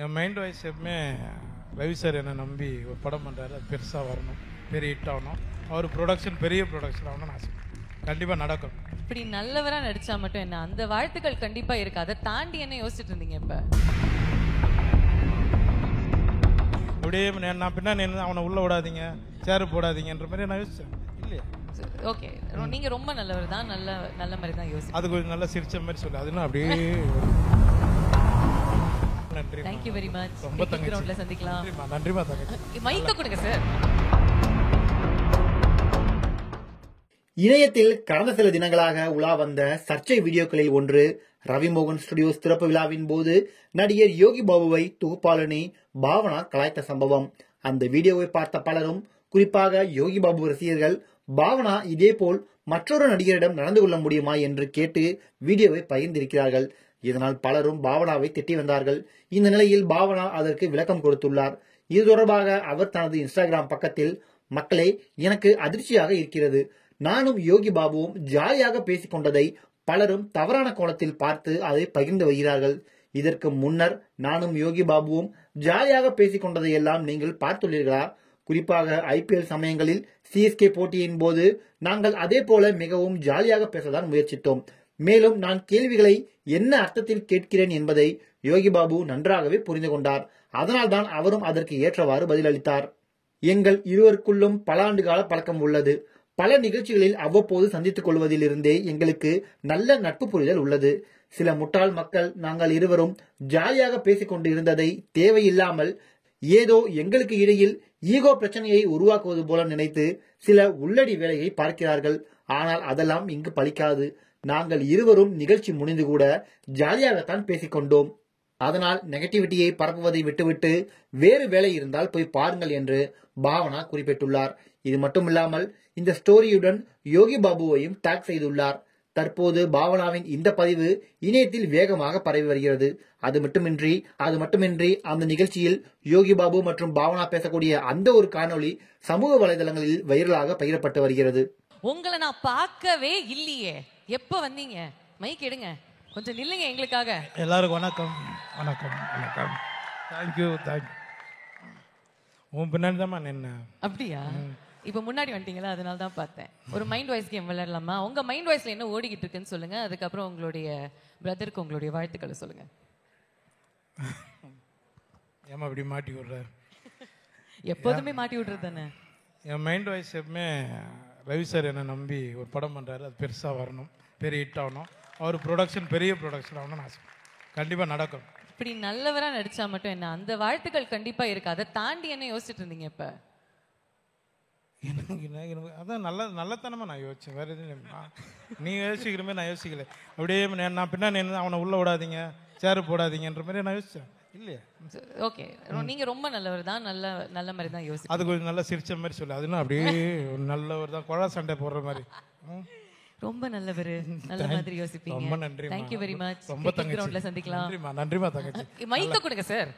என் mind voice எப்பவுமே Ravi sir என்னை நம்பி ஒரு படம் பண்ணுறாரு, அது பெருசாக வரணும், பெரிய ஹிட் ஆகணும், அவர் ப்ரொடக்ஷன் பெரிய ப்ரொடக்ஷன் ஆகணும்னு ஆசை. கண்டிப்பாக நடக்கும். இப்படி நல்லவரா நடிச்சா மட்டும் என்ன, அந்த வாழ்த்துக்கள் கண்டிப்பா இருக்கு. அதை தாண்டி என்ன யோசிச்சுட்டு இருந்தீங்க இப்ப? அப்படியே நான் பின்னாடி அவனை உள்ள விடாதீங்க, சேரு போடாதீங்கன்ற மாதிரி நான் யோசிச்சேன். இல்லையா? ஓகே, நீங்க ரொம்ப நல்லவர் தான், நல்ல நல்ல மாதிரி தான் யோசிச்சு. அது கொஞ்சம் நல்லா சிரிச்ச மாதிரி சொல்லு, அதுனா அப்படியே. நன்றி, தேங்க்யூ வெரி மச். ரொம்ப கிரவுண்ட்ல சந்திக்கலாம். நன்றிமா தங்கச்சி. மைக்க கொடுங்க சார். இணையத்தில் கடந்த சில தினங்களாக உலா வந்த சர்ச்சை வீடியோக்களில் ஒன்று ரவிமோகன் ஸ்டுடியோஸ் திறப்பு விழாவின் போது நடிகர் யோகி பாபுவை தொகுப்பாளினி பாவனா கலாய்த்த சம்பவம். அந்த வீடியோவை பார்த்த பலரும், குறிப்பாக யோகி பாபு ரசிகர்கள், பாவனா இதேபோல் மற்றொரு நடிகரிடம் நடந்து கொள்ள முடியுமா என்று கேட்டு வீடியோவை பகிர்ந்திருக்கிறார்கள். இதனால் பலரும் பாவனாவை திட்டி வந்தார்கள். இந்த நிலையில் பாவனா அதற்கு விளக்கம் கொடுத்துள்ளார். இது தொடர்பாக அவர் தனது இன்ஸ்டாகிராம் பக்கத்தில், மக்களே, எனக்கு அதிர்ச்சியாக இருக்கிறது. நானும் யோகி பாபுவும் ஜாலியாக பேசிக் கொண்டதை பலரும் தவறான கோணத்தில் பார்த்து அதை பகிர்ந்து வருகிறார்கள். இதற்கு முன்னர் நானும் யோகி பாபுவும் ஜாலியாக பேசிக் கொண்டதை எல்லாம் நீங்கள் பார்த்துள்ளீர்களா? குறிப்பாக IPL சமயங்களில் CSK போட்டியின் போது நாங்கள் அதே போல மிகவும் ஜாலியாக பேசதான் முயற்சித்தோம். மேலும் நான் கேள்விகளை என்ன அர்த்தத்தில் கேட்கிறேன் என்பதை யோகி பாபு நன்றாகவே புரிந்து கொண்டார். அதனால்தான் அவரும் அதற்கு ஏற்றவாறு பதிலளித்தார். எங்கள் இருவருக்குள்ளும் பல ஆண்டுகால பழக்கம் உள்ளது. பல நிகழ்ச்சிகளில் அவ்வப்போது சந்தித்துக் கொள்வதிலிருந்தே எங்களுக்கு நல்ல நட்பு புரிதல் உள்ளது. சில முட்டாள் மக்கள் நாங்கள் இருவரும் ஜாலியாக பேசிக் கொண்டு இருந்ததை தேவையில்லாமல் ஏதோ எங்களுக்கு இடையில் ஈகோ பிரச்சனையை உருவாக்குவது போல நினைத்து சில உள்ளடி வேலையை பார்க்கிறார்கள். ஆனால் அதெல்லாம் இங்கு பலிக்காது. நாங்கள் இருவரும் நிகழ்ச்சி முடிந்து கூட ஜாலியாகத்தான் பேசிக்கொண்டோம். அதனால் நெகட்டிவிட்டியை பரப்புவதை விட்டுவிட்டு வேறு வேலை இருந்தால் போய் பாருங்கள் என்று பாவனா குறிப்பிட்டுள்ளார். இது மட்டுமில்லாமல் இந்த ஸ்டோரியுடன் யோகி பாபுவையும் டாக் செய்துள்ளார். தற்போது பாவனாவின் இந்த பதிவு இணையத்தில் வேகமாக பரவி வருகிறது. அது மட்டுமின்றி அந்த நிகழ்ச்சியில் யோகி பாபு மற்றும் பாவனா பேசக்கூடிய அந்த ஒரு காணொளி சமூக வலைதளங்களில் வைரலாக பகிரப்பட்டு வருகிறது. உங்களை நான் பார்க்கவே இல்லையே, எப்ப வந்தீங்க? மைக் எடுங்க, கொஞ்சம் நில்லுங்க எங்களுக்காக. எல்லாருக்கும் வணக்கம். வணக்கம் வணக்கம். தேங்க்யூ. உன் பின்னாடி தான் என்ன. அப்படியா? இப்ப முன்னாடி வந்துட்டீங்களா, அதனால தான் பார்த்தேன். ஒரு மைண்ட் வாய்ஸ் கேம் விளையாடலாமா? உங்க மைண்ட் வாய்ஸ்ல என்ன ஓடிக்கிட்டு இருக்குன்னு சொல்லுங்க. அதுக்கப்புறம் உங்களுடைய பிரதருக்கு உங்களுடைய வாழ்த்துக்களை சொல்லுங்க. ஏமா இப்படி மாட்டி விடுற? எப்போதுமே மாட்டி விடுறது தானே. என் மைண்ட் வாய்ஸ் எப்பவுமே ரவி சார் என்னை நம்பி ஒரு படம் பண்ணுறாரு, அது பெருசாக வரணும், பெரிய ஹிட் ஆகணும், அவர் ப்ரொடக்ஷன் பெரிய ப்ரொடக்ஷன் ஆகணும்னு ஆசை. கண்டிப்பாக நடக்கும். இப்படி நல்லவரா நடிச்சா மட்டும் என்ன, அந்த வாழ்த்துக்கள் கண்டிப்பா இருக்கு. அதை தாண்டி என்ன யோசிச்சுட்டு இருந்தீங்க இப்ப? எனக்கு அதான் நல்லத்தனமாக நான் யோசிச்சேன். வேறு எதுவும் நீ யோசிக்கிற மாதிரி நான் யோசிக்கல. அப்படியே நான் பின்னாடி அவனை உள்ள விடாதீங்க, சேரு போடாதீங்கன்ற மாதிரி நான் யோசிச்சேன். இல்லையா? ஓகே, நீங்க ரொம்ப நல்லவர் தான், நல்ல நல்ல மாதிரி தான் யோசி. அது கொஞ்சம் நல்லா சிரிச்ச மாதிரி சொல்லு, அதுனா அப்படியே நல்லவர் தான், குழா சண்டை போடுற மாதிரி. ரொம்ப நல்லவர், நல்ல மாதிரி யோசிப்பீங்க. ரொம்ப நன்றி. Thank you very much. ரொம்ப தங்கச்சி. கிரவுண்ட்ல சந்திக்கலாம். நன்றிமா தங்கச்சி. மைக்க கொடுங்க சார்.